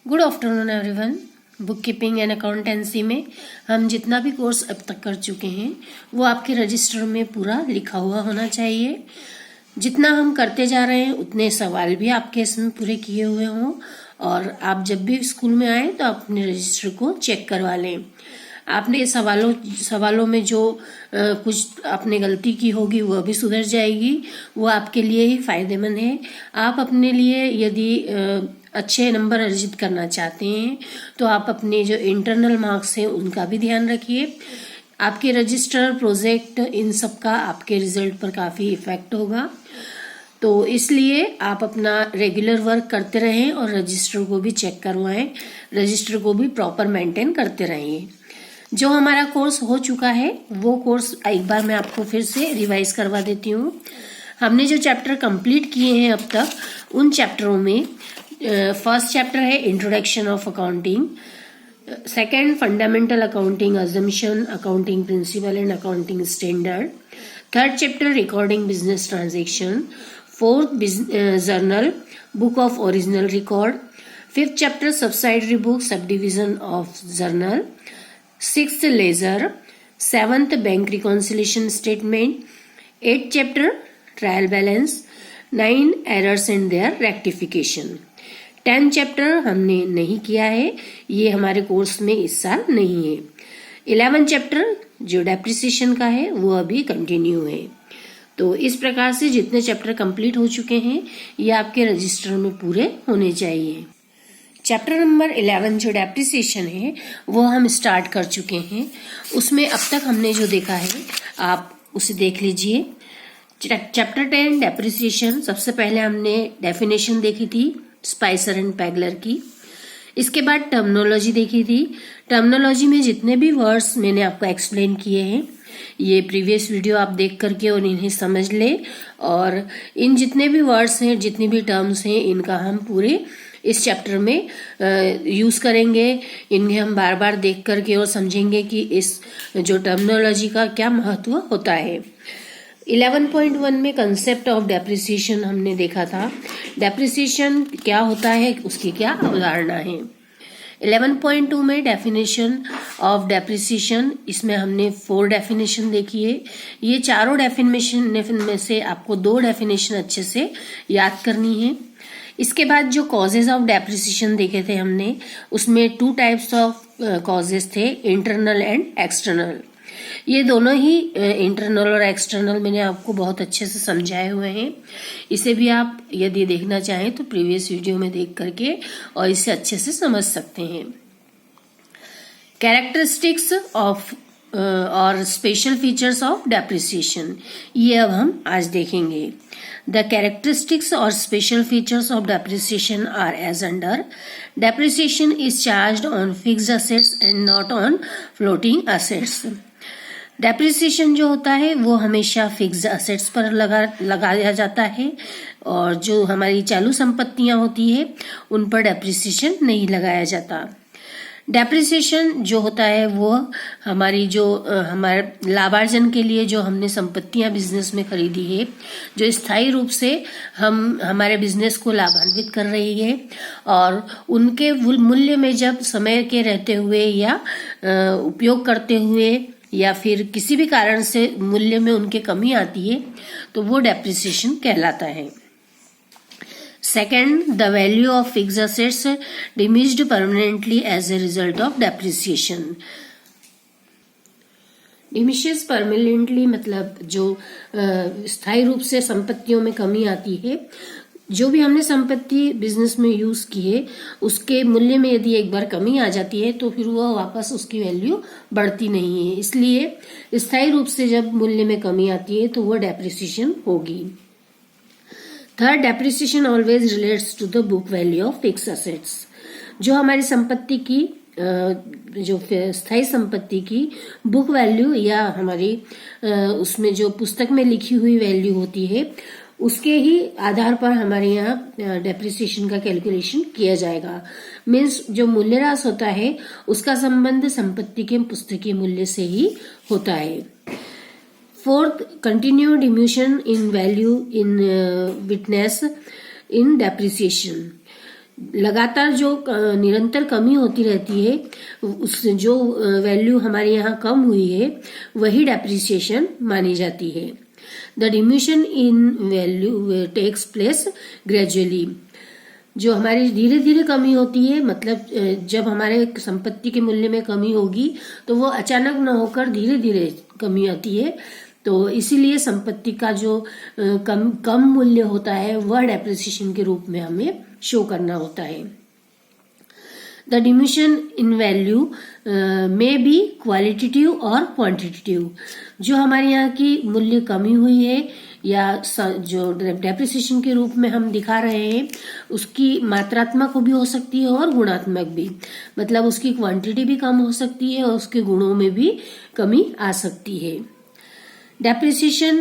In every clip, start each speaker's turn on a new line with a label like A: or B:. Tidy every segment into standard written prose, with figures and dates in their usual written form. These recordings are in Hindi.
A: Good afternoon everyone. Book keeping and accountancy में हम जितना भी कोर्स अब तक कर चुके हैं वो आपके रजिस्टर में पूरा लिखा हुआ होना चाहिए। जितना हम करते जा रहे हैं उतने सवाल भी आपके इसमें पूरे किए हुए हों और आप जब भी स्कूल में आए तो आप अपने रजिस्टर को चेक करवा लें। आपने सवालों में जो कुछ आपने गलती की होगी वह भी सुधर जाएगी, वो आपके लिए ही फायदेमंद है। आप अपने लिए यदि अच्छे नंबर अर्जित करना चाहते हैं तो आप अपने जो इंटरनल मार्क्स हैं उनका भी ध्यान रखिए। आपके रजिस्टर, प्रोजेक्ट, इन सब का आपके रिजल्ट पर काफ़ी इफेक्ट होगा, तो इसलिए आप अपना रेगुलर वर्क करते रहें और रजिस्टर को भी चेक करवाएं, रजिस्टर को भी प्रॉपर मेंटेन करते रहिए। जो हमारा कोर्स हो चुका है वो कोर्स एक बार मैं आपको फिर से रिवाइज करवा देती हूँ। हमने जो चैप्टर कंप्लीट किए हैं अब तक, उन चैप्टरों में फर्स्ट चैप्टर है introduction of accounting, second fundamental accounting assumption, accounting principle and accounting standard, third chapter recording business transaction, fourth journal book of original record, fifth chapter subsidiary book sub division of journal, sixth ledger, seventh bank reconciliation statement, eight chapter trial balance, 9 errors and their rectification. 10 chapter हमने नहीं किया है, ये हमारे कोर्स में इस साल नहीं है। 11 चैप्टर जो डेप्रिसिएशन का है वो अभी कंटिन्यू है। तो इस प्रकार से जितने चैप्टर कंप्लीट हो चुके हैं ये आपके रजिस्टर में पूरे होने चाहिए। चैप्टर नंबर 11 जो डेप्रिसिएशन है वो हम स्टार्ट कर चुके हैं। उसमें अब तक हमने जो देखा है आप उसे देख लीजिए। चैप्टर 10 डेप्रिसिएशन, सबसे पहले हमने डेफिनेशन देखी थी स्पाइसर एंड पैगलर की। इसके बाद टर्मिनोलॉजी देखी थी। टर्मिनोलॉजी में जितने भी वर्ड्स मैंने आपको एक्सप्लेन किए हैं ये प्रीवियस वीडियो आप देख करके और इन्हें समझ ले, और इन जितने भी वर्ड्स हैं, जितनी भी टर्म्स हैं, इनका हम पूरे इस चैप्टर में यूज करेंगे। इन्हें हम बार बार देख करके और समझेंगे कि इस जो टर्मिनोलॉजी का क्या महत्व होता है। 11.1 में कंसेप्ट ऑफ डेप्रिसिएशन हमने देखा था। डेप्रिसिएशन क्या होता है, उसकी क्या अवधारणा है। 11.2 में डेफिनेशन ऑफ डेप्रिसिएशन, इसमें हमने 4 डेफिनेशन देखी है। ये चारों डेफिनेशन में से आपको 2 डेफिनेशन अच्छे से याद करनी है। इसके बाद जो कॉजेज ऑफ डेप्रिसिएशन देखे थे हमने, उसमें 2 टाइप्स ऑफ कॉजेज थे, इंटरनल एंड एक्सटर्नल। ये दोनों ही इंटरनल और एक्सटर्नल मैंने आपको बहुत अच्छे से समझाए हुए हैं। इसे भी आप यदि देखना चाहें तो प्रीवियस वीडियो में देख करके और इसे अच्छे से समझ सकते हैं। कैरेक्टरिस्टिक्स ऑफ और स्पेशल फीचर्स ऑफ डेप्रिसिएशन, ये अब हम आज देखेंगे। The characteristics or special features of depreciation are as under. Depreciation is charged on fixed assets and not on floating assets. Depreciation जो होता है वो हमेशा फिक्स्ड असेट्स पर लगाया जाता है, और जो हमारी चालू संपत्तियां होती है उन पर डेप्रिसिएशन नहीं लगाया जाता। डेप्रिसिएशन जो होता है वो हमारी जो हमारे लाभार्जन के लिए जो हमने संपत्तियां बिजनेस में खरीदी है, जो स्थायी रूप से हमारे बिजनेस को लाभान्वित कर रही है, और उनके मूल्य में जब समय के रहते हुए या उपयोग करते हुए या फिर किसी भी कारण से मूल्य में उनके कमी आती है तो वो डेप्रिसिएशन कहलाता है। Second, the value of fixed assets diminished permanently as a result of depreciation. Diminishes permanently मतलब जो स्थायी रूप से संपत्तियों में कमी आती है। जो भी हमने संपत्ति बिजनेस में यूज की है उसके मूल्य में यदि एक बार कमी आ जाती है तो फिर वह वापस उसकी वैल्यू बढ़ती नहीं है, इसलिए स्थायी रूप से जब मूल्य में कमी आती है तो वह डेप्रिसिएशन होगी। Third, depreciation always relates to the book value of fixed assets. जो हमारी संपत्ति की जो स्थायी संपत्ति की बुक वैल्यू या हमारी उसमें जो पुस्तक में लिखी हुई वैल्यू होती है उसके ही आधार पर हमारे यहाँ डेप्रिसिएशन का कैलकुलेशन किया जाएगा। मीन्स जो मूल्यह्रास होता है उसका संबंध संपत्ति के पुस्तकीय मूल्य से ही होता है। Fourth, continue diminution in value in witness in depreciation. लगातार जो निरंतर कमी होती रहती है, उस जो वैल्यू हमारे यहाँ कम हुई है वही डेप्रिसिएशन मानी जाती है। The diminution in value takes place gradually. जो हमारी धीरे धीरे कमी होती है, मतलब जब हमारे संपत्ति के मूल्य में कमी होगी तो वो अचानक न होकर धीरे धीरे कमी आती है। तो इसीलिए संपत्ति का जो कम मूल्य होता है वह डेप्रिसिएशन के रूप में हमें शो करना होता है। द डिमिशन इन वैल्यू में बी क्वालिटेटिव और क्वांटिटेटिव। जो हमारे यहाँ की मूल्य कमी हुई है या जो डेप्रिसिएशन के रूप में हम दिखा रहे हैं उसकी मात्रात्मक भी हो सकती है और गुणात्मक भी, मतलब उसकी क्वांटिटी भी कम हो सकती है और उसके गुणों में भी कमी आ सकती है। Depreciation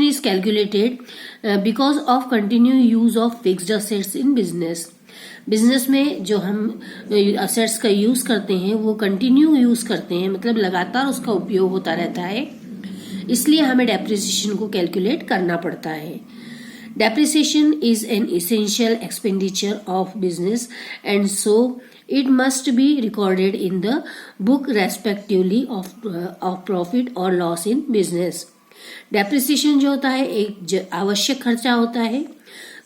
A: is calculated because of continued use of fixed assets in business. Business में जो हम असेट्स का यूज करते हैं वो कंटिन्यू यूज करते हैं, मतलब लगातार उसका उपयोग होता रहता है, इसलिए हमें डेप्रिसिएशन को कैलकुलेट करना पड़ता है। Depreciation is an essential expenditure of business and so it must be recorded in the book respectively of profit or loss in business. Depreciation जो होता है एक आवश्यक खर्चा होता है,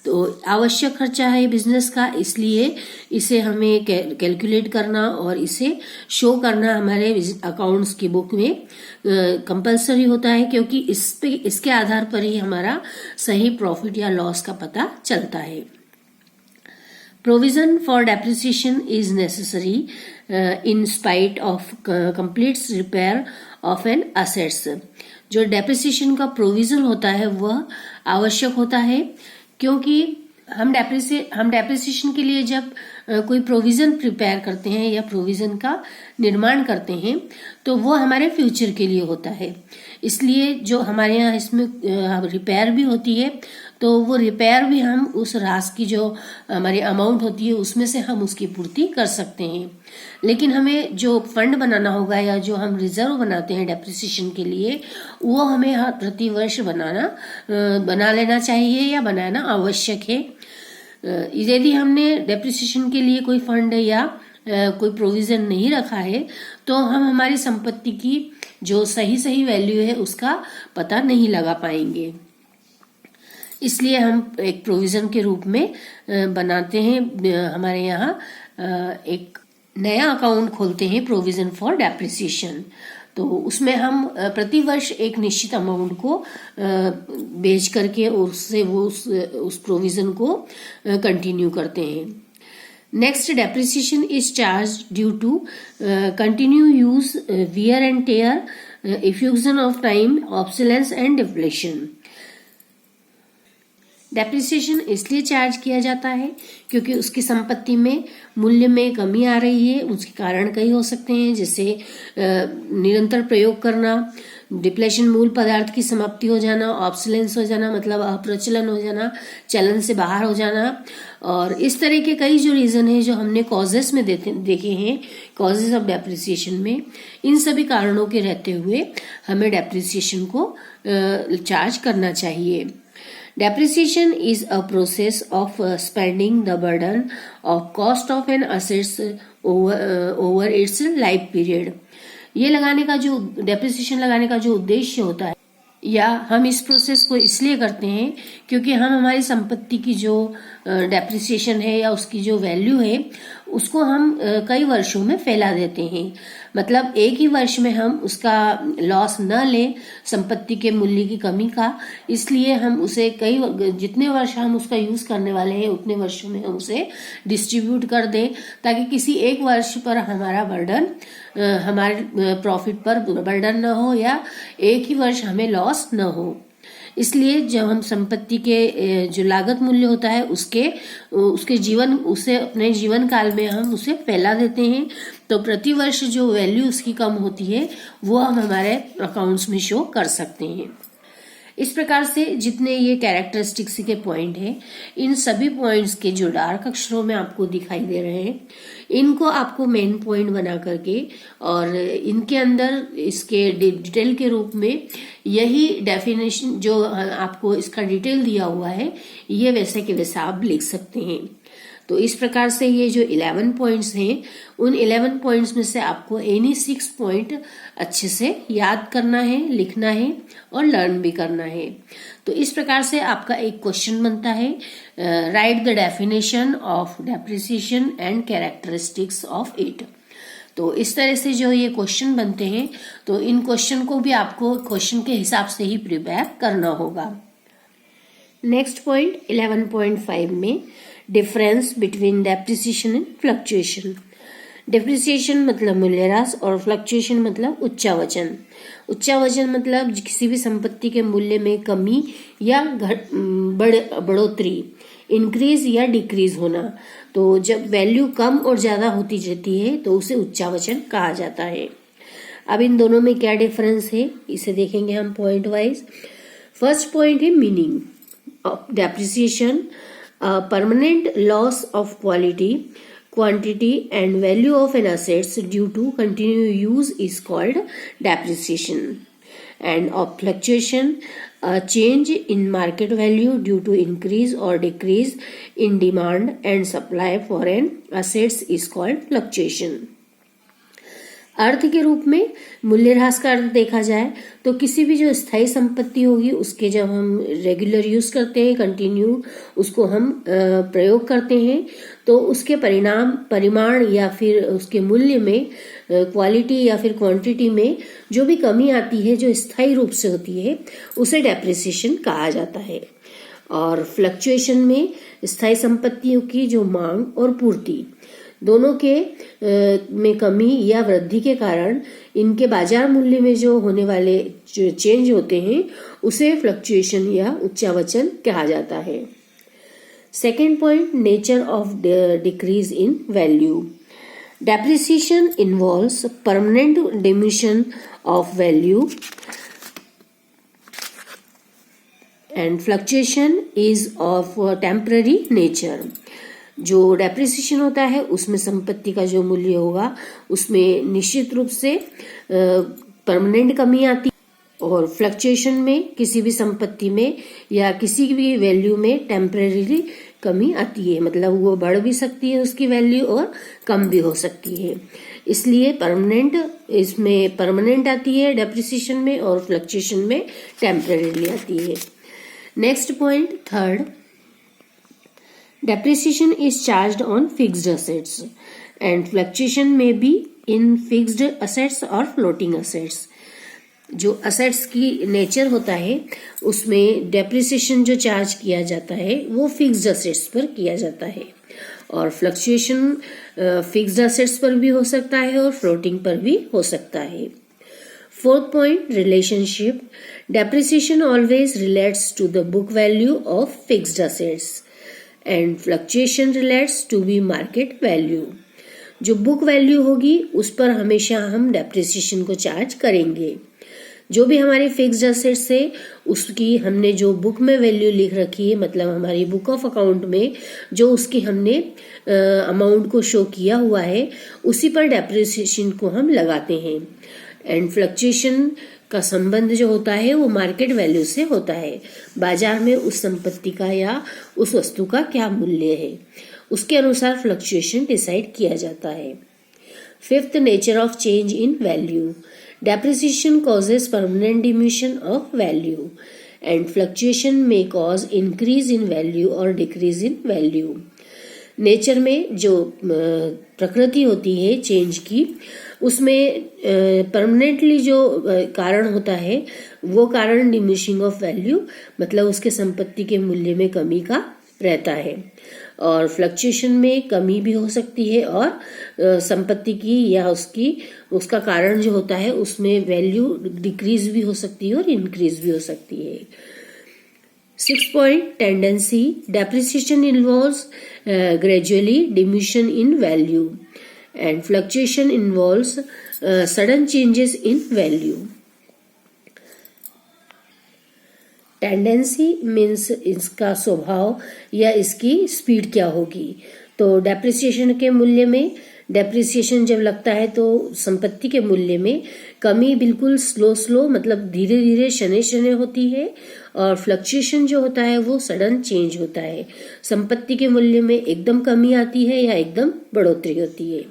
A: तो आवश्यक खर्चा है बिजनेस का, इसलिए इसे हमें कैलकुलेट करना और इसे शो करना हमारे अकाउंट्स की बुक में कंपलसरी होता है, क्योंकि इसके आधार पर ही हमारा सही प्रॉफिट या लॉस का पता चलता है। Provision for depreciation is necessary in spite of complete repair of an assets. जो डेप्रिसिएशन का प्रोविजन होता है वह आवश्यक होता है, क्योंकि हम डेप्रिसिएशन के लिए जब कोई प्रोविजन प्रिपेयर करते हैं या प्रोविजन का निर्माण करते हैं तो वो हमारे फ्यूचर के लिए होता है। इसलिए जो हमारे यहाँ इसमें रिपेयर भी होती है तो वो रिपेयर भी हम उस राशि की जो हमारी अमाउंट होती है उसमें से हम उसकी पूर्ति कर सकते हैं। लेकिन हमें जो फंड बनाना होगा या जो हम रिजर्व बनाते हैं डेप्रिसिएशन के लिए वो हमें प्रति वर्ष बना लेना चाहिए या बनाना आवश्यक है। यदि हमने डेप्रिसिएशन के लिए कोई फंड या कोई प्रोविजन नहीं रखा है तो हम हमारी संपत्ति की जो सही वैल्यू है उसका पता नहीं लगा पाएंगे। इसलिए हम एक प्रोविजन के रूप में बनाते हैं, हमारे यहाँ एक नया अकाउंट खोलते हैं प्रोविजन फॉर डेप्रिसिएशन। तो उसमें हम प्रति वर्ष एक निश्चित अमाउंट को बेच करके उससे वो उस प्रोविजन को कंटिन्यू करते हैं। Next, depreciation is charge due to continue use, wear and tear, effusion of time, obsolescence and depletion. Depreciation इसलिए चार्ज किया जाता है क्योंकि उसकी संपत्ति में मूल्य में कमी आ रही है। उसके कारण कई हो सकते हैं, जैसे निरंतर प्रयोग करना, डिप्लेशन मूल पदार्थ की समाप्ति हो जाना, ऑब्सोलेंस हो जाना मतलब अप्रचलन हो जाना, चलन से बाहर हो जाना, और इस तरह के कई जो रीजन है जो हमने कॉजेस में देखे हैं, कॉजेस ऑफ डेप्रिसिएशन में, इन सभी कारणों के रहते हुए हमें डेप्रिसिएशन को चार्ज करना चाहिए। Depreciation is a process of spending the burden of cost of an assets over its life period. ये लगाने का जो डेप्रिसिएशन लगाने का जो उद्देश्य होता है, या हम इस प्रोसेस को इसलिए करते हैं क्योंकि हम हमारी संपत्ति की जो डेप्रिसिएशन है या उसकी जो वैल्यू है उसको हम कई वर्षों में फैला देते हैं। मतलब एक ही वर्ष में हम उसका लॉस न लें संपत्ति के मूल्य की कमी का, इसलिए हम उसे जितने वर्ष हम उसका यूज करने वाले हैं उतने वर्षों में हम उसे डिस्ट्रीब्यूट कर दें, ताकि किसी एक वर्ष पर हमारा बर्डन, हमारे प्रॉफिट पर बर्डन न हो या एक ही वर्ष हमें लॉस न हो। इसलिए जब हम संपत्ति के जो लागत मूल्य होता है उसे अपने जीवन काल में हम उसे फैला देते हैं, तो प्रति वर्ष जो वैल्यू उसकी कम होती है वो हम हमारे अकाउंट्स में शो कर सकते हैं। इस प्रकार से जितने ये कैरेक्टरिस्टिक्स के पॉइंट हैं, इन सभी पॉइंट्स के जो डार्क अक्षरों में आपको दिखाई दे रहे हैं, इनको आपको मेन पॉइंट बना करके और इनके अंदर इसके डिटेल के रूप में यही डेफिनेशन जो आपको इसका डिटेल दिया हुआ है, ये वैसे के वैसा आप लिख सकते हैं। तो इस प्रकार से ये जो 11 पॉइंट्स हैं, उन 11 पॉइंट्स में से आपको एनी 6 पॉइंट अच्छे से याद करना है, लिखना है और लर्न भी करना है। तो इस प्रकार से आपका एक क्वेश्चन बनता है, right the definition of depreciation and characteristics of it. तो इस तरह से जो ये क्वेश्चन बनते हैं, तो इन क्वेश्चन को भी आपको क्वेश्चन के हिसाब से ही प्रिपेयर करना होगा। नेक्स्ट पॉइंट 11.5 में difference between depreciation and fluctuation. Depreciation मतलब मूल्यह्रास और फ्लक्चुएशन मतलब उच्चावचन। उच्चावचन मतलब किसी भी संपत्ति के मूल्य में कमी या बढ़ोतरी, इंक्रीज या डिक्रीज होना। तो जब वैल्यू कम और ज्यादा होती रहती है तो उसे उच्चावचन कहा जाता है। अब इन दोनों में क्या डिफरेंस है, इसे देखेंगे हम पॉइंट वाइज। फर्स्ट पॉइंट है meaning of depreciation, permanent loss of quality, quantity and value of an assets due to continued use is called depreciation. And of fluctuation, a change in market value due to increase or decrease in demand and supply for an assets is called fluctuation. अर्थ के रूप में मूल्यह्रास का अर्थ देखा जाए तो किसी भी जो स्थायी संपत्ति होगी उसके जब हम रेगुलर यूज करते हैं, कंटिन्यू उसको हम प्रयोग करते हैं, तो उसके परिमाण या फिर उसके मूल्य में, क्वालिटी या फिर क्वांटिटी में जो भी कमी आती है, जो स्थायी रूप से होती है, उसे डेप्रिसिएशन कहा जाता है। और फ्लक्चुएशन में स्थायी संपत्तियों की जो मांग और पूर्ति दोनों के में कमी या वृद्धि के कारण इनके बाजार मूल्य में जो होने वाले जो चेंज होते हैं, उसे फ्लक्चुएशन या उच्चावचन कहा जाता है। Second point, nature of decrease in value. Depreciation involves permanent diminishing of value and fluctuation is of temporary nature. जो डेप्रिसिएशन होता है उसमें संपत्ति का जो मूल्य होगा उसमें निश्चित रूप से परमानेंट कमी आती है, और फ्लक्चुएशन में किसी भी संपत्ति में या किसी भी वैल्यू में टेम्परेरी कमी आती है, मतलब वो बढ़ भी सकती है उसकी वैल्यू और कम भी हो सकती है। इसलिए इसमें परमानेंट आती है डेप्रिसिएशन में, और फ्लक्चुएशन में टेम्परेरी आती है। Next point third, depreciation is charged on fixed assets and fluctuation may be in fixed assets or floating assets. जो assets की नेचर होता है उसमें डेप्रिसिएशन जो चार्ज किया जाता है वो फिक्स्ड assets पर किया जाता है, और फ्लक्चुएशन फिक्स्ड assets पर भी हो सकता है और फ्लोटिंग पर भी हो सकता है। Fourth point, relationship. Depreciation always relates to the book value of fixed assets and fluctuation relates to be market value. जो बुक वैल्यू होगी उस पर हमेशा हम डेप्रिसिएशन को चार्ज करेंगे। जो भी हमारी फिक्स्ड असेट्स है उसकी हमने जो बुक में वैल्यू लिख रखी है, मतलब हमारी बुक ऑफ अकाउंट में जो उसकी हमने अमाउंट को शो किया हुआ है, उसी पर डेप्रिसिएशन को हम लगाते हैं। एंड फ्लक्चुएशन का संबंध जो होता है वो मार्केट वैल्यू से होता है, बाजार में उस संपत्ति का या उस वस्तु का क्या मूल्य है, उसके अनुसार फ्लक्चुएशन डिसाइड किया जाता है। Fifth, nature of change in value. Depreciation causes permanent diminishing of value and fluctuation में कॉज इंक्रीज इन वैल्यू और डिक्रीज इन वैल्यू। नेचर में जो प्रकृति होती है चेंज की, उसमें परमानेंटली जो कारण होता है वो कारण डिमिनिशिंग ऑफ वैल्यू, मतलब उसके संपत्ति के मूल्य में कमी का रहता है, और फ्लक्चुएशन में कमी भी हो सकती है और संपत्ति की या उसका कारण जो होता है उसमें वैल्यू डिक्रीज भी हो सकती है और इंक्रीज भी हो सकती है। 6th point, tendency. Depreciation involves gradually diminution in value and fluctuation involves sudden changes in value. Tendency means इसका स्वभाव या इसकी स्पीड क्या होगी। तो डेप्रिसिएशन के मूल्य में, डेप्रिसिएशन जब लगता है तो संपत्ति के मूल्य में कमी बिल्कुल स्लो मतलब धीरे धीरे शनै शनै होती है, और फ्लक्चुएशन जो होता है वो सडन चेंज होता है। संपत्ति के मूल्य में एकदम कमी आती है या एकदम बढ़ोतरी होती है।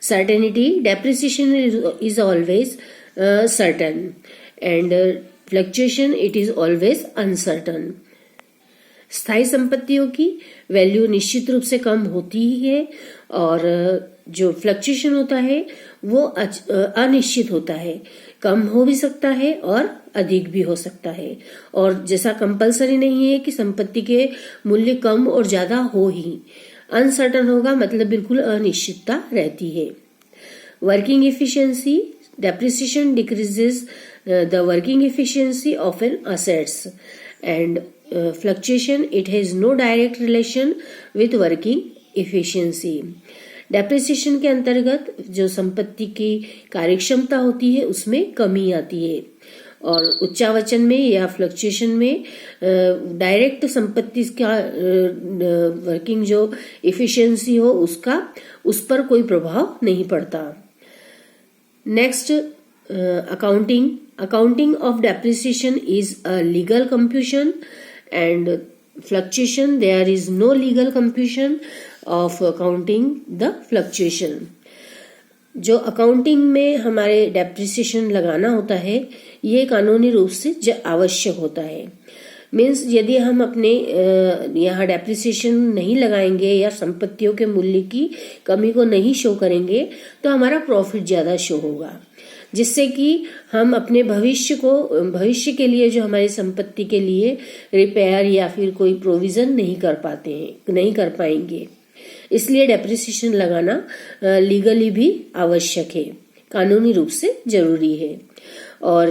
A: Certainty, depreciation is always certain and fluctuation it is always uncertain. स्थायी संपत्तियों की वैल्यू निश्चित रूप से कम होती ही है, और जो फ्लक्चुएशन होता है वो अनिश्चित होता है, कम हो भी सकता है और अधिक भी हो सकता है। और जैसा कंपलसरी नहीं है कि संपत्ति के मूल्य कम और ज्यादा हो ही, अनसर्टन होगा मतलब बिल्कुल अनिश्चितता रहती है। Working efficiency, depreciation decreases the working efficiency of an assets, and fluctuation it has no direct relation with working efficiency. Depreciation के अंतर्गत जो संपत्ति की कार्यक्षमता होती है उसमें कमी आती है, और उच्चावचन में या फ्लक्चुएशन में डायरेक्ट संपत्ति का वर्किंग जो एफिशिएंसी हो उसका उस पर कोई प्रभाव नहीं पड़ता। Next, accounting of depreciation is a legal computation, and fluctuation there is no legal computation of accounting the fluctuation. जो अकाउंटिंग में हमारे डेप्रिसिएशन लगाना होता है ये कानूनी रूप से आवश्यक होता है। मीन्स यदि हम अपने यहाँ डेप्रिसिएशन नहीं लगाएंगे या संपत्तियों के मूल्य की कमी को नहीं शो करेंगे तो हमारा प्रॉफिट ज्यादा शो होगा, जिससे कि हम अपने भविष्य के लिए जो हमारी संपत्ति के लिए रिपेयर या फिर कोई प्रोविजन नहीं कर पाएंगे। इसलिए डेप्रिसिएशन लगाना लीगली भी आवश्यक है, कानूनी रूप से जरूरी है। और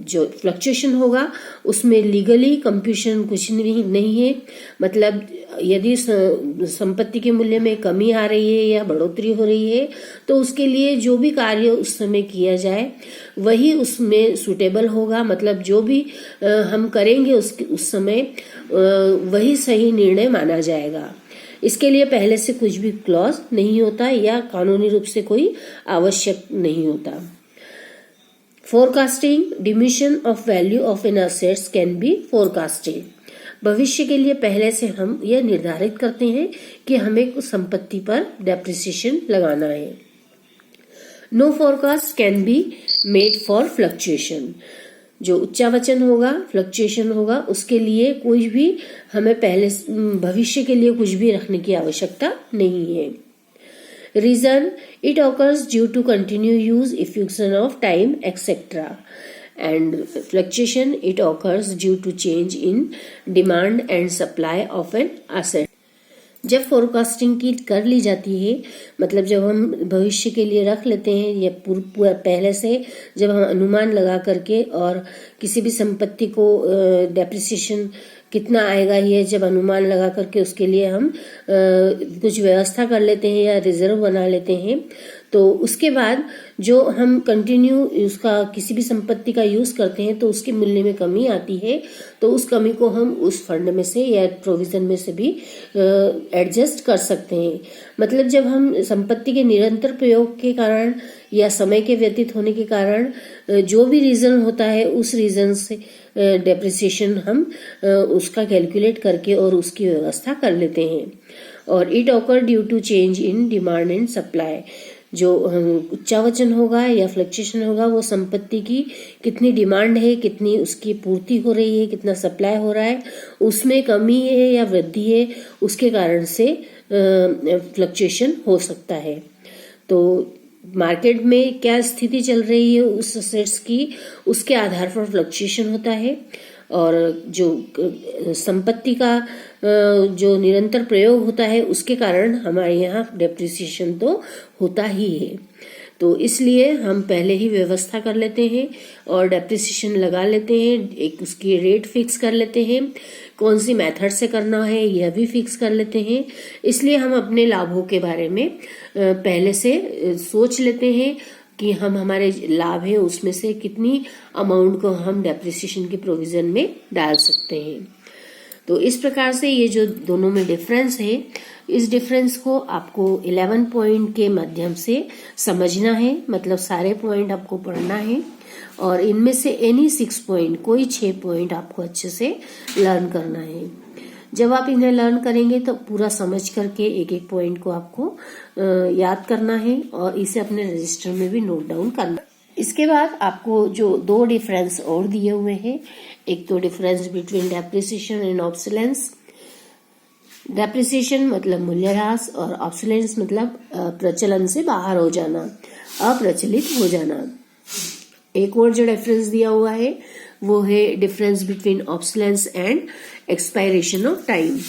A: जो फ्लक्चुएशन होगा उसमें लीगली कंप्यूशन कुछ नहीं है, मतलब यदि संपत्ति के मूल्य में कमी आ रही है या बढ़ोतरी हो रही है तो उसके लिए जो भी कार्य उस समय किया जाए वही उसमें सुटेबल होगा, मतलब जो भी हम करेंगे उस समय वही सही निर्णय माना जाएगा। इसके लिए पहले से कुछ भी क्लॉज नहीं होता या कानूनी रूप से कोई आवश्यक नहीं होता। Forecasting, diminution of value of an assets can be forecasted. भविष्य के लिए पहले से हम यह निर्धारित करते हैं कि हमें उस संपत्ति पर डेप्रिसिएशन लगाना है। No forecast can be made for fluctuation. जो उच्चावचन होगा, फ्लक्चुएशन होगा, उसके लिए कुछ भी हमें पहले भविष्य के लिए कुछ भी रखने की आवश्यकता नहीं है। Reason, it occurs due to continued use, effusion of time, etc. And fluctuation, it occurs due to change in demand and supply of an asset. जब फोरकास्टिंग की कर ली जाती है, मतलब जब हम भविष्य के लिए रख लेते हैं या पहले से जब हम अनुमान लगा करके और किसी भी संपत्ति को डेप्रिसिएशन कितना आएगा ये जब अनुमान लगा करके उसके लिए हम कुछ व्यवस्था कर लेते हैं या रिजर्व बना लेते हैं, तो उसके बाद जो हम कंटिन्यू उसका किसी भी संपत्ति का यूज करते हैं तो उसके मूल्य में कमी आती है, तो उस कमी को हम उस फंड में से या प्रोविजन में से भी एडजस्ट कर सकते हैं। मतलब जब हम संपत्ति के निरंतर प्रयोग के कारण या समय के व्यतीत होने के कारण जो भी रीजन होता है उस रीजन से डेप्रिसिएशन हम उसका कैलकुलेट करके और उसकी व्यवस्था कर लेते हैं। और it occur due to change in demand and supply. जो उच्चावचन होगा या फ्लक्चुएशन होगा वो संपत्ति की कितनी डिमांड है, कितनी उसकी पूर्ति हो रही है, कितना सप्लाई हो रहा है, उसमें कमी है या वृद्धि है, उसके कारण से फ्लक्चुएशन हो सकता है। तो मार्केट में क्या स्थिति चल रही है उस असेट्स की, उसके आधार पर फ्लक्चुएशन होता है। और जो संपत्ति का जो निरंतर प्रयोग होता है उसके कारण हमारे यहाँ डेप्रिसिएशन तो होता ही है। तो इसलिए हम पहले ही व्यवस्था कर लेते हैं और डेप्रिसिएशन लगा लेते हैं, एक उसकी रेट फिक्स कर लेते हैं, कौन सी मेथड से करना है यह भी फिक्स कर लेते हैं। इसलिए हम अपने लाभों के बारे में पहले से सोच लेते हैं, कि हम हमारे लाभ है उसमें से कितनी अमाउंट को हम डेप्रिसिएशन के प्रोविजन में डाल सकते हैं। तो इस प्रकार से ये जो दोनों में डिफरेंस है, इस डिफरेंस को आपको 11 पॉइंट के माध्यम से समझना है, मतलब सारे पॉइंट आपको पढ़ना है और इनमें से एनी 6 पॉइंट, कोई 6 पॉइंट आपको अच्छे से लर्न करना है। जब आप इन्हें लर्न करेंगे तो पूरा समझ करके एक एक पॉइंट को आपको याद करना है और इसे अपने रजिस्टर में भी नोट डाउन करना। इसके बाद आपको जो 2 डिफरेंस और दिए हुए हैं, एक तो difference between depreciation and obsolescence. Depreciation मतलब मूल्यह्रास और ऑब्सोलेंस मतलब प्रचलन से बाहर हो जाना, अप्रचलित हो जाना। एक और जो डिफरेंस दिया हुआ है वो है difference between obsolescence and expiration of time,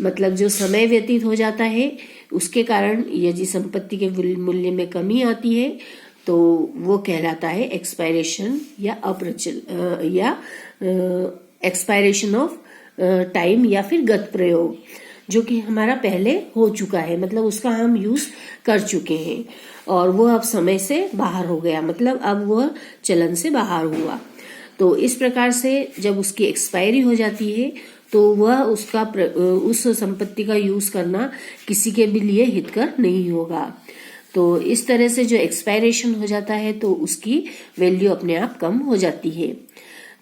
A: मतलब जो समय व्यतीत हो जाता है उसके कारण यदि संपत्ति के मूल्य में कमी आती है तो वो कहलाता है एक्सपायरेशन या एक्सपायरेशन ऑफ टाइम या फिर गत प्रयोग, जो कि हमारा पहले हो चुका है, मतलब उसका हम यूज कर चुके हैं और वो अब समय से बाहर हो गया, मतलब अब वह चलन से बाहर हुआ। तो इस प्रकार से जब उसकी एक्सपायरी हो जाती है तो वह उस संपत्ति का यूज करना किसी के भी लिए हितकर नहीं होगा। तो इस तरह से जो एक्सपायरेशन हो जाता है तो उसकी वैल्यू अपने आप कम हो जाती है।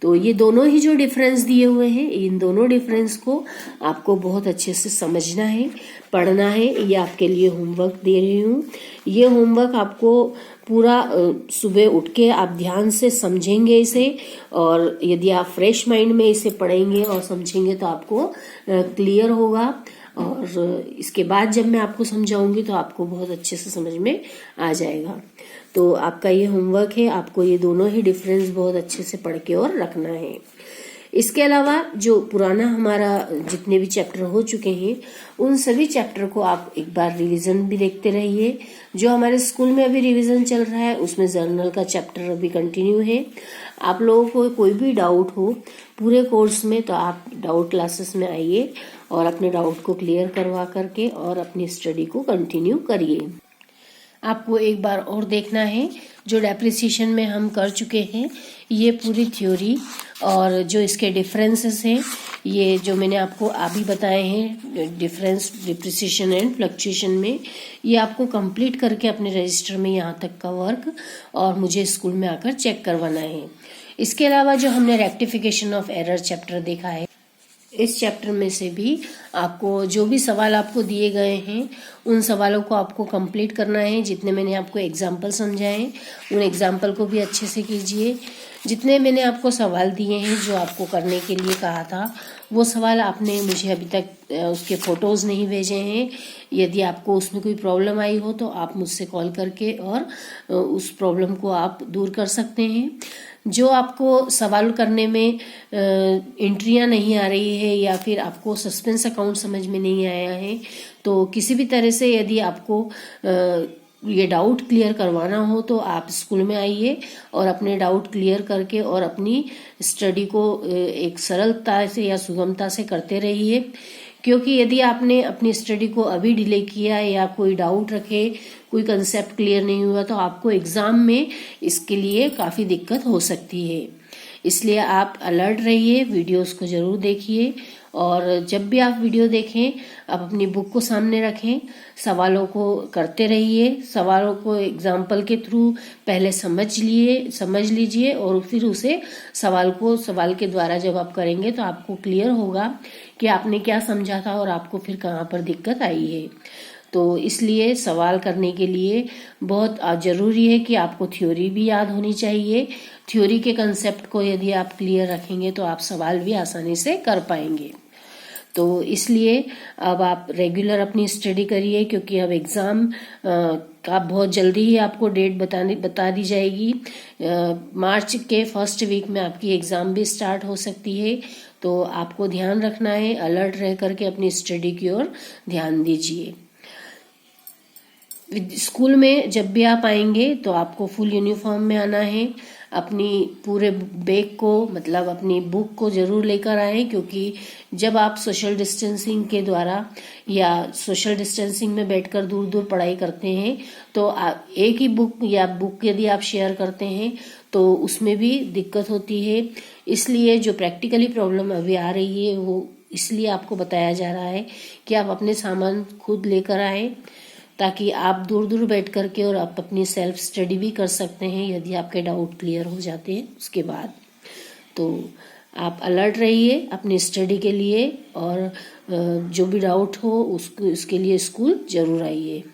A: तो ये दोनों ही जो डिफरेंस दिए हुए हैं, इन दोनों डिफरेंस को आपको बहुत अच्छे से समझना है, पढ़ना है। ये आपके लिए होमवर्क दे रही हूँ। ये होमवर्क आपको पूरा सुबह उठ के आप ध्यान से समझेंगे इसे, और यदि आप फ्रेश माइंड में इसे पढ़ेंगे और समझेंगे तो आपको क्लियर होगा। और इसके बाद जब मैं आपको समझाऊंगी तो आपको बहुत अच्छे से समझ में आ जाएगा। तो आपका ये होमवर्क है, आपको ये दोनों ही डिफरेंस बहुत अच्छे से पढ़ के और रखना है। इसके अलावा जो पुराना हमारा जितने भी चैप्टर हो चुके हैं उन सभी चैप्टर को आप एक बार रिवीजन भी देखते रहिए। जो हमारे स्कूल में अभी रिवीजन चल रहा है उसमें जर्नल का चैप्टर अभी कंटिन्यू है। आप लोगों को कोई भी डाउट हो पूरे कोर्स में तो आप डाउट क्लासेस में आइए और अपने डाउट को क्लियर करवा करके और अपनी स्टडी को कंटिन्यू करिए। आपको एक बार और देखना है जो डेप्रिसिएशन में हम कर चुके हैं ये पूरी थ्योरी और जो इसके डिफरेंसेस हैं, ये जो मैंने आपको अभी बताए हैं डिफरेंस डिप्रिसिएशन एंड फ्लक्चुएशन में, ये आपको कंप्लीट करके अपने रजिस्टर में यहाँ तक का वर्क और मुझे स्कूल में आकर चेक करवाना है। इसके अलावा जो हमने रेक्टिफिकेशन ऑफ एरर चैप्टर देखा है, इस चैप्टर में से भी आपको जो भी सवाल आपको दिए गए हैं उन सवालों को आपको कंप्लीट करना है। जितने मैंने आपको एग्जाम्पल समझाए उन एग्जाम्पल को भी अच्छे से कीजिए। जितने मैंने आपको सवाल दिए हैं जो आपको करने के लिए कहा था वो सवाल आपने मुझे अभी तक उसके फोटोज़ नहीं भेजे हैं। यदि आपको उसमें कोई प्रॉब्लम आई हो तो आप मुझसे कॉल करके और उस प्रॉब्लम को आप दूर कर सकते हैं। जो आपको सवाल करने में एंट्रियां नहीं आ रही है या फिर आपको सस्पेंस अकाउंट समझ में नहीं आया है तो किसी भी तरह से यदि आपको ये डाउट क्लियर करवाना हो तो आप स्कूल में आइए और अपने डाउट क्लियर करके और अपनी स्टडी को एक सरलता से या सुगमता से करते रहिए। क्योंकि यदि आपने अपनी स्टडी को अभी डिले किया या कोई डाउट रखे, कोई कंसेप्ट क्लियर नहीं हुआ तो आपको एग्जाम में इसके लिए काफ़ी दिक्कत हो सकती है। इसलिए आप अलर्ट रहिए, वीडियोस को जरूर देखिए और जब भी आप वीडियो देखें आप अपनी बुक को सामने रखें, सवालों को करते रहिए। सवालों को एग्जाम्पल के थ्रू पहले समझ लीजिए और फिर उसे सवाल के द्वारा जब आप करेंगे तो आपको क्लियर होगा कि आपने क्या समझा था और आपको फिर कहाँ पर दिक्कत आई है। तो इसलिए सवाल करने के लिए बहुत जरूरी है कि आपको थ्योरी भी याद होनी चाहिए। थ्योरी के कंसेप्ट को यदि आप क्लियर रखेंगे तो आप सवाल भी आसानी से कर पाएंगे। तो इसलिए अब आप रेगुलर अपनी स्टडी करिए क्योंकि अब एग्ज़ाम का बहुत जल्दी ही आपको डेट बता दी जाएगी। मार्च के फर्स्ट वीक में आपकी एग्ज़ाम भी स्टार्ट हो सकती है। तो आपको ध्यान रखना है, अलर्ट रह करके अपनी स्टडी की ओर ध्यान दीजिए। स्कूल में जब भी आप आएंगे तो आपको फुल यूनिफॉर्म में आना है। अपनी पूरे बैग को मतलब अपनी बुक को जरूर लेकर आए, क्योंकि जब आप सोशल डिस्टेंसिंग के द्वारा या सोशल डिस्टेंसिंग में बैठकर दूर दूर पढ़ाई करते हैं तो एक ही बुक या बुक यदि आप शेयर करते हैं तो उसमें भी दिक्कत होती है। इसलिए जो प्रैक्टिकली प्रॉब्लम अभी आ रही है वो इसलिए आपको बताया जा रहा है कि आप अपने सामान खुद लेकर आए, ताकि आप दूर दूर बैठ करके और आप अपनी सेल्फ स्टडी भी कर सकते हैं यदि आपके डाउट क्लियर हो जाते हैं उसके बाद। तो आप अलर्ट रहिए अपनी स्टडी के लिए, और जो भी डाउट हो उसके लिए स्कूल जरूर आइए।